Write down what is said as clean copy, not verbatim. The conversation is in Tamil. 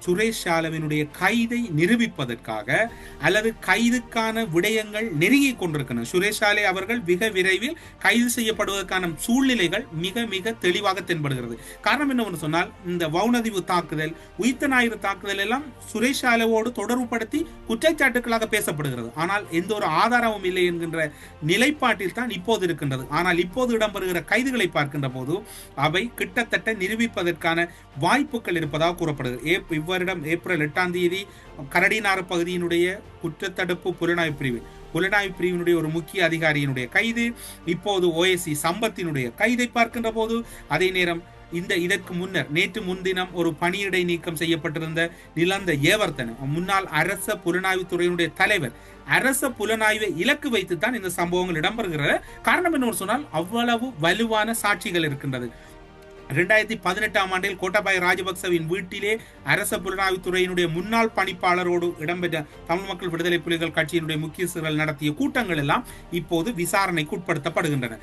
சுரேஷ் சாலவினுடைய கைதை நிரூபிப்பதற்காக அல்லது கைதுக்கான விடயங்கள் நெருங்கி கொண்டிருக்கின்றன. சுரேஷ் சாலை அவர்கள் மிக விரைவில் கைது செய்யப்படுவதற்கான சூழ்நிலைகள் மிக மிக தெளிவாக தென்படுகிறது. காரணம் என்னவென்று சொன்னால், இந்த வவுனதிவு தாக்குதல், உயிர்த்த ஞாயிறு தாக்குதல் எல்லாம் சுரேஷ் சாலையோடு தொடர்புபடுத்தி குற்றச்சாட்டுகளாக பேசப்படுகிறது. ஆனால் எந்த ஒரு ஆதாரமும் இல்லை என்கின்ற நிலைப்பாட்டில் தான் இப்போது இருக்கின்றது. ஆனால் இப்போது இடம்பெறுகிற கைதுகளை பார்க்கின்ற போது அவை கிட்டத்தட்ட நிரூபிப்பதற்கான வாய்ப்புகள் இருப்பதாக கூறப்படுகிறது. இவ்வருடம் ஏப்ரல் 8ஆம் தேதி கரடினாறு பகுதியினுடைய குற்றத்தடுப்பு புலனாய்வு பிரிவினுடைய ஒரு முக்கிய அதிகாரியினுடைய கைது, இப்போது OSC சம்பத்தினுடைய கைதை பார்க்கின்ற போது, அதே நேரம் இதற்கு முன்னர் நேற்று முன்தினம் ஒரு பணியிடை நீக்கம் செய்யப்பட்டிருந்த நிலந்த ஏவர்த்தன முன்னாள் அரச புலனாய்வு துறையினுடைய தலைவர், அரச புலனாய்வை இலக்கு வைத்துத்தான் இந்த சம்பவங்கள் இடம்பெறுகிறது. காரணம் என்ன சொன்னால், அவ்வளவு வலுவான சாட்சிகள் இருக்கின்றது. 2018ஆம் ஆண்டில் கோட்டாபாய ராஜபக்சவின் வீட்டிலே அரச புலனாய்வுத்துறையினுடைய முன்னாள் பணிப்பாளரோடு இடம்பெற்ற தமிழ் மக்கள் விடுதலை புலிகள் கட்சியினுடைய முக்கியஸ்தர்கள் நடத்திய கூட்டங்கள் எல்லாம் இப்போது விசாரணைக்கு உட்படுத்தப்படுகின்றன.